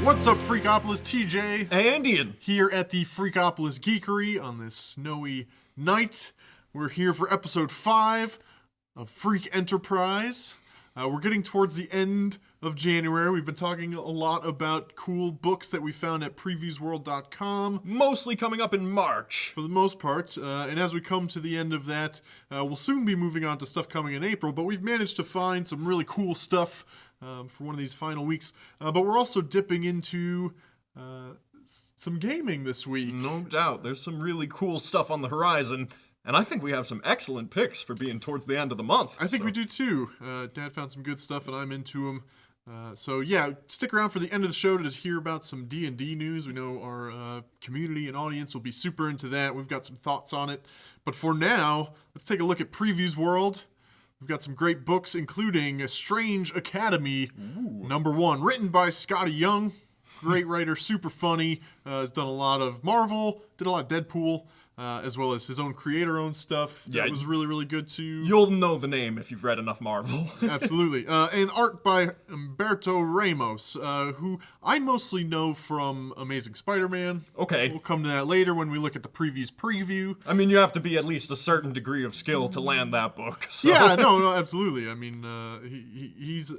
What's up, Freakopolis? TJ And Ian. here at the Freakopolis Geekery on this snowy night. We're here for episode 5 of Freak Enterprise. We're getting towards the end of January. We've been talking a lot about cool books that we found at previewsworld.com. Mostly coming up in March. For the most part, and as we come to the end of that, we'll soon be moving on to stuff coming in April, but we've managed to find some really cool stuff for one of these final weeks. But we're also dipping into some gaming this week. No doubt. There's some really cool stuff on the horizon. And I think we have some excellent picks for being towards the end of the month. I think we do too. Dad found some good stuff and I'm into them. So yeah, stick around for the end of the show to hear about some D&D news. We know our community and audience will be super into that. We've got some thoughts on it. But for now, let's take a look at Previews World. We've got some great books, including Strange Academy, #1, written by Scotty Young. Great writer, super funny. Has done a lot of Marvel, did a lot of Deadpool, as well as his own creator-owned stuff. That was really, really good too. You'll know the name if you've read enough Marvel. Absolutely. And art by Humberto Ramos, who I mostly know from Amazing Spider-Man. Okay. We'll come to that later when we look at the preview. I mean, you have to be at least a certain degree of skill to land that book. So. Yeah, no, absolutely. I mean, he's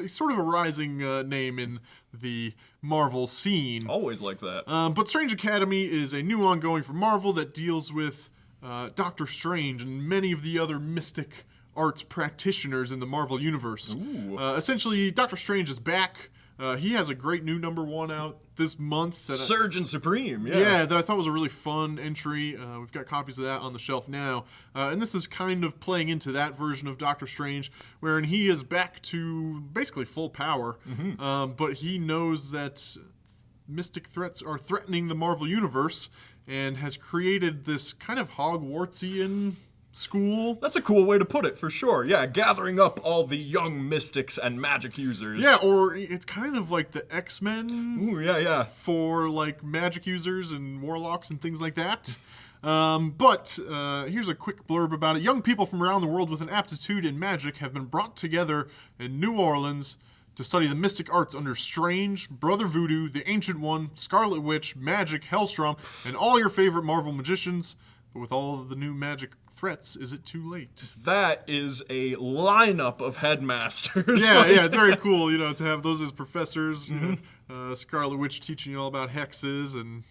sort of a rising name in the Marvel scene. Always like that. But Strange Academy is a new ongoing for Marvel that deals with Doctor Strange and many of the other mystic arts practitioners in the Marvel Universe. Essentially, Doctor Strange is back. He has a great new #1 out this month. Surgeon Supreme, Yeah, that I thought was a really fun entry. We've got copies of that on the shelf now. And this is kind of playing into that version of Doctor Strange, wherein he is back to basically full power. But he knows that mystic threats are threatening the Marvel Universe and has created this kind of Hogwartsian school. That's a cool way to put it, for sure. Yeah, gathering up all the young mystics and magic users. Yeah, or it's kind of like the X-Men. Ooh, yeah. For like magic users and warlocks and things like that. But here's a quick blurb about it. Young people from around the world with an aptitude in magic have been brought together in New Orleans to study the mystic arts under Strange, Brother Voodoo, the Ancient One, Scarlet Witch, Magic, Hellstrom, and all your favorite Marvel magicians. But with all of the new magic threats, is it too late? That is a lineup of headmasters. Yeah, it's very cool, to have those as professors. Scarlet Witch teaching you all about hexes and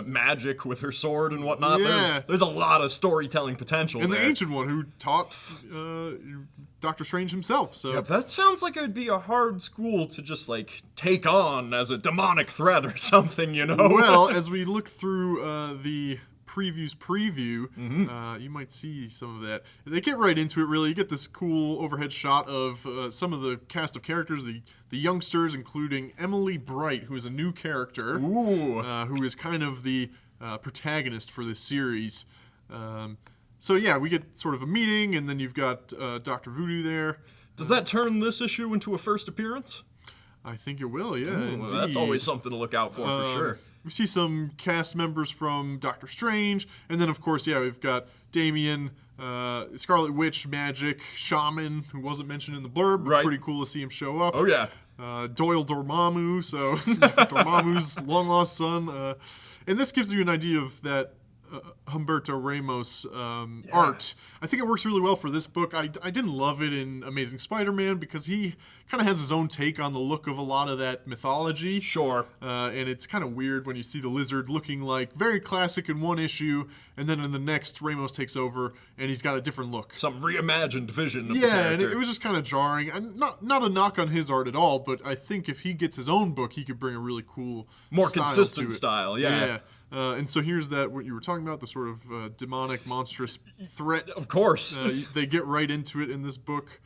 magic with her sword and whatnot. Yeah. There's a lot of storytelling potential and there. The Ancient One, who taught Doctor Strange himself. So yeah, that sounds like it would be a hard school to just, take on as a demonic threat or something, Well, as we look through the preview, you might see some of that. They get right into it, really. You get this cool overhead shot of some of the cast of characters, the youngsters, including Emily Bright, who is a new character, who is kind of the protagonist for this series. So yeah, we get sort of a meeting, and then you've got Dr. Voodoo there. Does that turn this issue into a first appearance? I think it will, yeah. Indeed. That's always something to look out for sure. We see some cast members from Doctor Strange, and then, of course, we've got Damien, Scarlet Witch, Magic, Shaman, who wasn't mentioned in the blurb. Right. Pretty cool to see him show up. Oh, yeah. Doyle Dormammu, so Dormammu's long-lost son. And this gives you an idea of that Humberto Ramos art. I think it works really well for this book. I didn't love it in Amazing Spider-Man because he kind of has his own take on the look of a lot of that mythology. Sure. And it's kind of weird when you see the lizard looking like very classic in one issue, and then in the next, Ramos takes over, and he's got a different look. Some reimagined vision of the character. character. And it was just kind of jarring. And not a knock on his art at all, but I think if he gets his own book, he could bring a really cool more style consistent to it. style, yeah. And so here's what you were talking about, the sort of demonic, monstrous threat. Of course. They get right into it in this book.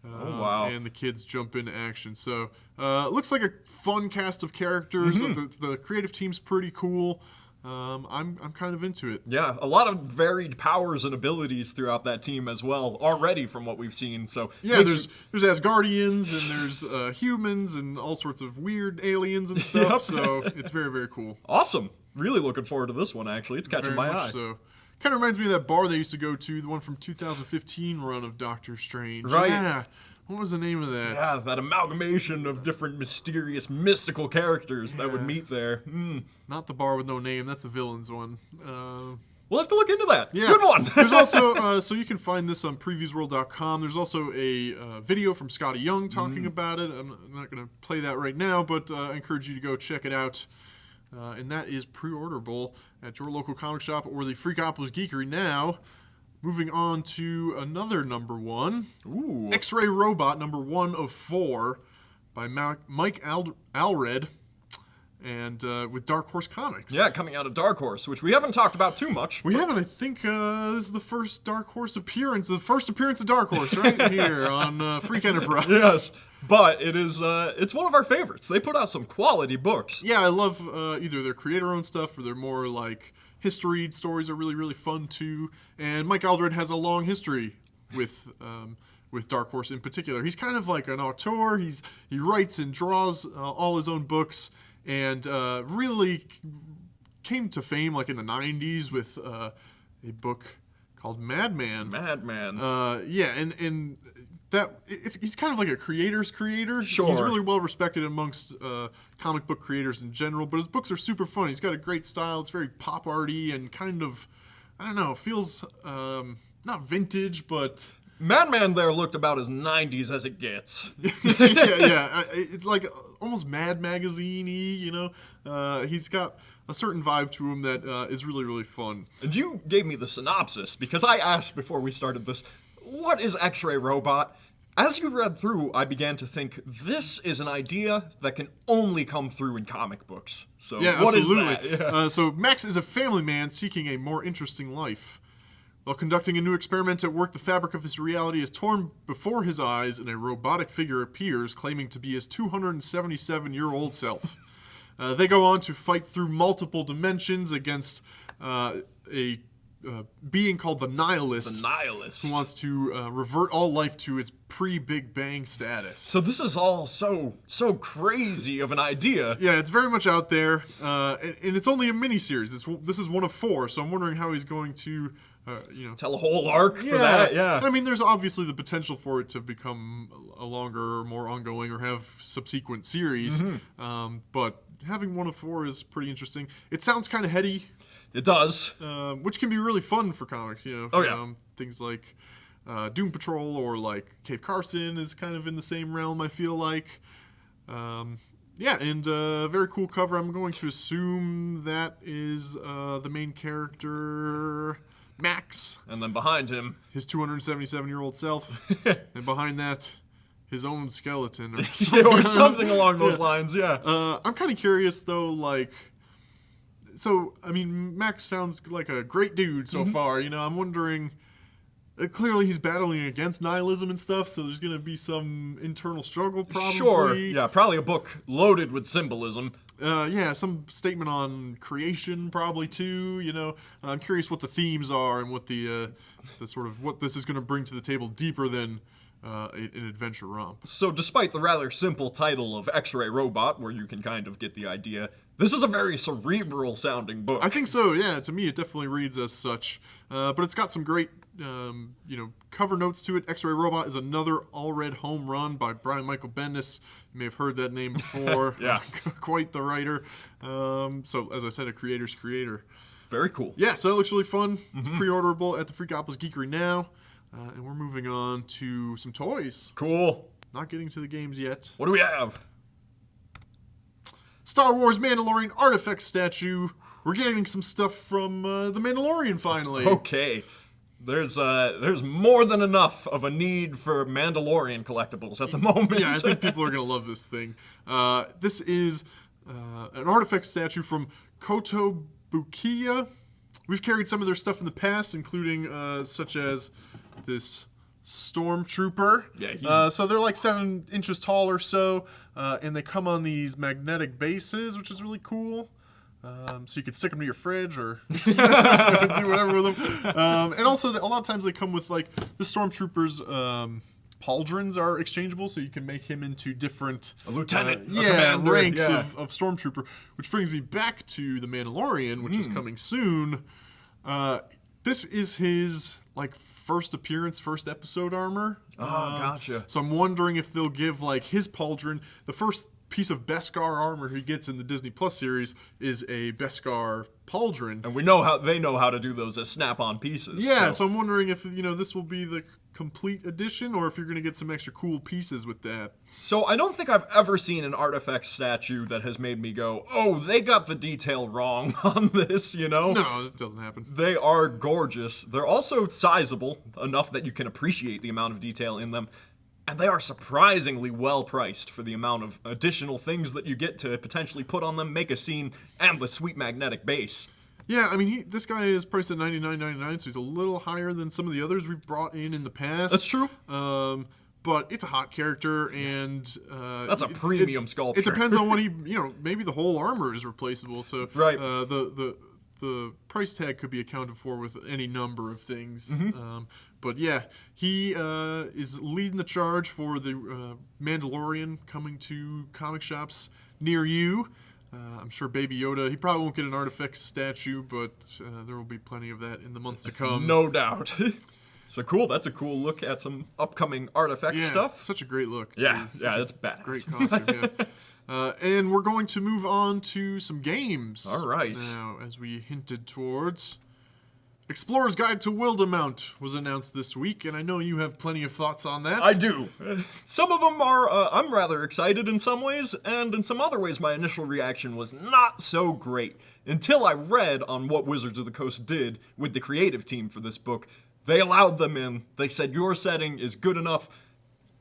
Oh, wow. And the kids jump into action. So looks like a fun cast of characters. The creative team's pretty cool. I'm kind of into it. Yeah, a lot of varied powers and abilities throughout that team as well, already from what we've seen. So yeah, there's Asgardians and there's humans and all sorts of weird aliens and stuff. Yep. So it's very, very cool. Awesome. Really looking forward to this one, actually. It's catching my eye. So. Kind of reminds me of that bar they used to go to, the one from 2015 run of Doctor Strange. Right. Yeah. What was the name of that? Yeah, that amalgamation of different mysterious, mystical characters that would meet there. Not the bar with no name. That's the villain's one. We'll have to look into that. Yeah. Good one. There's also, so you can find this on previewsworld.com. There's also a video from Scotty Young talking about it. I'm not going to play that right now, but I encourage you to go check it out. And that is pre-orderable at your local comic shop or the Freakopolis Geekery now. Moving on to another number one. Ooh. X-Ray Robot, number 1 of 4 by Mike Allred. And with Dark Horse Comics. Yeah, coming out of Dark Horse, which we haven't talked about too much. We haven't. I think this is the first Dark Horse appearance. The first appearance of Dark Horse right here on Freak Enterprise. Yes, but it is. It's one of our favorites. They put out some quality books. Yeah, I love either their creator-owned stuff or their more like history stories are really, really fun too. And Mike Aldred has a long history with Dark Horse in particular. He's kind of like an auteur. He writes and draws all his own books. And really came to fame like in the 90s with a book called Madman. Madman. Yeah, and that he's kind of like a creator's creator. Sure. He's really well respected amongst comic book creators in general, but his books are super fun. He's got a great style. It's very pop arty and kind of, I don't know, feels not vintage, but... Madman there looked about as 90s as it gets. yeah. It's like almost Mad Magazine-y, you know? He's got a certain vibe to him that is really, really fun. And you gave me the synopsis, because I asked before we started this, what is X-Ray Robot? As you read through, I began to think, this is an idea that can only come through in comic books. So Yeah, what absolutely. is that? Yeah. So Max is a family man seeking a more interesting life. While conducting a new experiment at work, the fabric of his reality is torn before his eyes, and a robotic figure appears, claiming to be his 277-year-old self. They go on to fight through multiple dimensions against a being called the Nihilist. The Nihilist. Who wants to revert all life to its pre-Big Bang status. So this is all so crazy of an idea. Yeah, it's very much out there, and it's only a mini-series. This is 1 of 4, so I'm wondering how he's going to... Tell a whole arc for that, yeah. I mean, there's obviously the potential for it to become a longer, more ongoing, or have subsequent series. But having 1 of 4 is pretty interesting. It sounds kind of heady. It does. Which can be really fun for comics, you know. Oh, yeah. Things like Doom Patrol or like Cave Carson is kind of in the same realm, I feel like. Yeah, and very cool cover. I'm going to assume that is the main character... Max. And then behind him, his 277-year-old self. And behind that, his own skeleton. Or something, or something along those lines, yeah. I'm kind of curious, though, like... So, I mean, Max sounds like a great dude so far. You know, I'm wondering... clearly, he's battling against nihilism and stuff, so there's going to be some internal struggle, probably. Sure, yeah, probably a book loaded with symbolism. Yeah, some statement on creation, probably too. You know, I'm curious what the themes are and what the sort of what this is going to bring to the table deeper than an adventure romp. So, despite the rather simple title of X-Ray Robot, where you can kind of get the idea, this is a very cerebral-sounding book. I think so. Yeah, to me, it definitely reads as such. But it's got some great, cover notes to it. X-Ray Robot is another Allred home run by Brian Michael Bendis. You may have heard that name before. Yeah. Quite the writer. So, as I said, a creator's creator. Very cool. Yeah, so that looks really fun. It's pre-orderable at the Freakopolis Geekery now. And we're moving on to some toys. Cool. Not getting to the games yet. What do we have? Star Wars Mandalorian ArtFX statue. We're getting some stuff from The Mandalorian finally. Okay. There's more than enough of a need for Mandalorian collectibles at the moment. Yeah, I think people are going to love this thing. This is an ArtFX statue from Kotobukiya. We've carried some of their stuff in the past, including such as this Stormtrooper. Yeah, so they're like 7 inches tall or so, and they come on these magnetic bases, which is really cool. So you could stick them to your fridge or do whatever with them. And also, a lot of times they come with, like, the Stormtrooper's pauldrons are exchangeable, so you can make him into different... A lieutenant, a yeah, commander, ranks yeah. of Stormtrooper, which brings me back to The Mandalorian, which is coming soon. This is his like first appearance, first episode armor. Oh, gotcha. So I'm wondering if they'll give like his pauldron. The first piece of Beskar armor he gets in the Disney Plus series is a Beskar pauldron. And we know how they know how to do those as snap-on pieces. Yeah, so I'm wondering if this will be the complete edition, or if you're going to get some extra cool pieces with that. So I don't think I've ever seen an ArtFX statue that has made me go, oh, they got the detail wrong on this, No, it doesn't happen. They are gorgeous. They're also sizable, enough that you can appreciate the amount of detail in them. And they are surprisingly well priced for the amount of additional things that you get to potentially put on them, make a scene, and the sweet magnetic base. Yeah, I mean, this guy is priced at $99.99, so he's a little higher than some of the others we've brought in the past. That's true. But it's a hot character, and that's a premium sculpture. It depends on what he, maybe the whole armor is replaceable. So right. The price tag could be accounted for with any number of things. Mm-hmm. But yeah, he is leading the charge for the Mandalorian coming to comic shops near you. I'm sure Baby Yoda, he probably won't get an ArtFX statue, but there will be plenty of that in the months to come. No doubt. So cool. That's a cool look at some upcoming ArtFX stuff. Such a great look. Too. Yeah, that's badass. Great costume, yeah. And we're going to move on to some games. All right. Now, as we hinted towards, Explorer's Guide to Wildemount was announced this week, and I know you have plenty of thoughts on that. I do. Some of them are, I'm rather excited in some ways, and in some other ways my initial reaction was not so great. Until I read on what Wizards of the Coast did with the creative team for this book. They allowed them in. They said, your setting is good enough.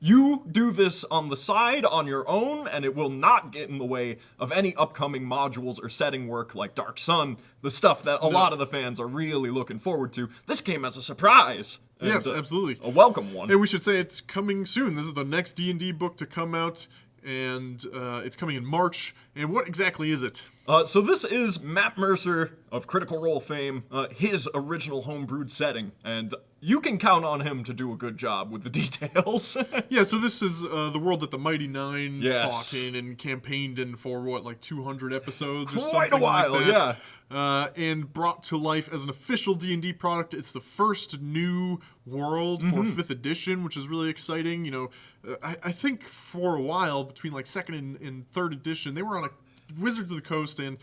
You do this on the side, on your own, and it will not get in the way of any upcoming modules or setting work like Dark Sun, the stuff that a lot of the fans are really looking forward to. This came as a surprise. Yes, absolutely. A welcome one. And we should say it's coming soon. This is the next D&D book to come out, and it's coming in March. And what exactly is it? So this is Matt Mercer of Critical Role fame, his original homebrewed setting, and you can count on him to do a good job with the details. Yeah, so this is the world that the Mighty Nine Yes. fought in and campaigned in for, 200 episodes or Quite something a while, like that. yeah. And brought to life as an official D&D product. It's the first new world for 5th edition, which is really exciting. I think for a while, between 2nd and 3rd edition, they were on a Wizards of the Coast, and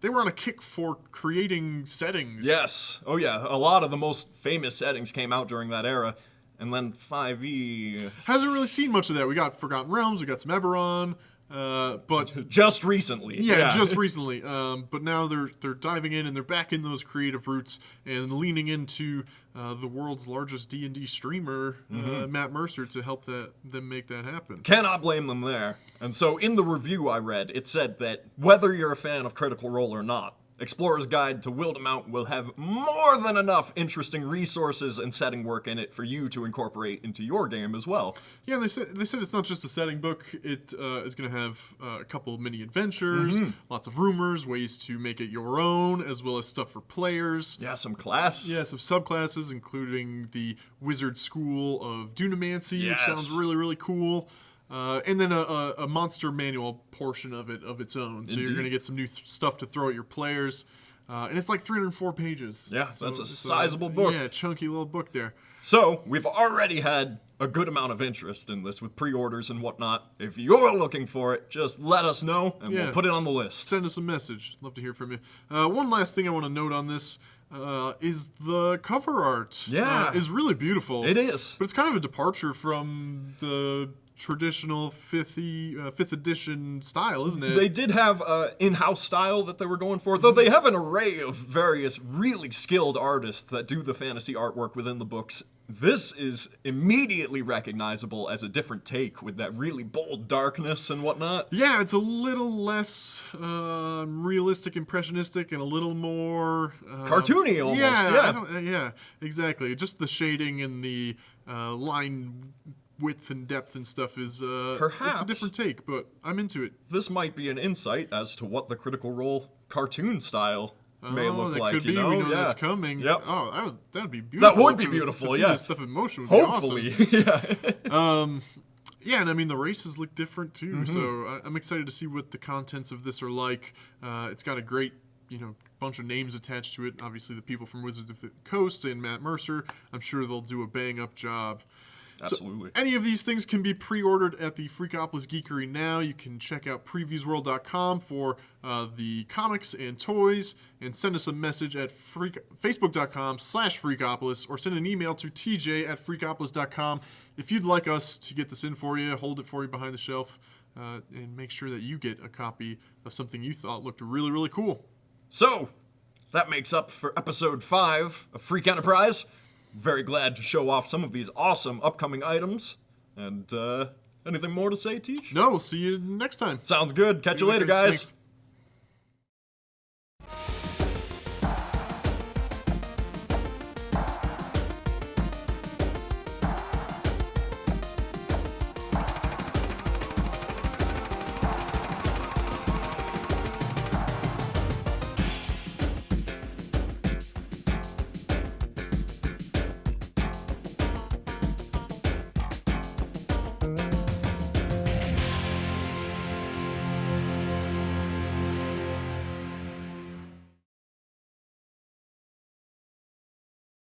they were on a kick for creating settings. Yes. Oh, yeah. A lot of the most famous settings came out during that era. And then 5e... Hasn't really seen much of that. We got Forgotten Realms, we got some Eberron, but... Just recently. Yeah, just recently. But now they're diving in, and they're back in those creative roots and leaning into the world's largest D&D streamer, Matt Mercer, to help them make that happen. Cannot blame them there. And so in the review I read, it said that whether you're a fan of Critical Role or not, Explorer's Guide to Wildemount will have more than enough interesting resources and setting work in it for you to incorporate into your game as well. Yeah, they said it's not just a setting book. It is going to have a couple of mini adventures, lots of rumors, ways to make it your own, as well as stuff for players. Yeah, some class. Yeah, some subclasses, including the Wizard School of Dunamancy, Yes. which sounds really, really cool. And then a monster manual portion of its own. So Indeed. you're going to get some new stuff to throw at your players. And it's 304 pages. Yeah, So that's a it's sizable book. Yeah, chunky little book there. So, we've already had a good amount of interest in this with pre-orders and whatnot. If you're looking for it, just let us know, and we'll put it on the list. Send us a message. Love to hear from you. One last thing I want to note on this is the cover art. Yeah. Is really beautiful. It is. But it's kind of a departure from the traditional 5th edition style, isn't it? They did have in-house style that they were going for, though they have an array of various really skilled artists that do the fantasy artwork within the books. This is immediately recognizable as a different take with that really bold darkness and whatnot. Yeah, it's a little less realistic, impressionistic, and a little more... Cartoony almost, Yeah, exactly. Just the shading and the line width and depth and stuff is Perhaps. it's a different take, but I'm into it. This might be an insight as to what the Critical Role cartoon style may look that like. could be. You know? We know Yeah. that's coming. Yep. Oh, that would be beautiful. That would be if it was- beautiful, to see yeah. this stuff in motion would be Hopefully, awesome. yeah. Yeah, and I mean the races look different too. So I'm excited to see what the contents of this are like. It's got a great bunch of names attached to it. Obviously, the people from Wizards of the Coast and Matt Mercer. I'm sure they'll do a bang-up job. Absolutely. So any of these things can be pre-ordered at the Freakopolis Geekery now. You can check out previewsworld.com for the comics and toys, and send us a message at facebook.com/Freakopolis, or send an email to tj@freakopolis.com if you'd like us to get this in for you, hold it for you behind the shelf, and make sure that you get a copy of something you thought looked really, really cool. So, that makes up for episode 5 of Freak Enterprise. Very glad to show off some of these awesome upcoming items. And, anything more to say, Teach? No, we'll see you next time. Sounds good. Catch you later, guys. Thanks.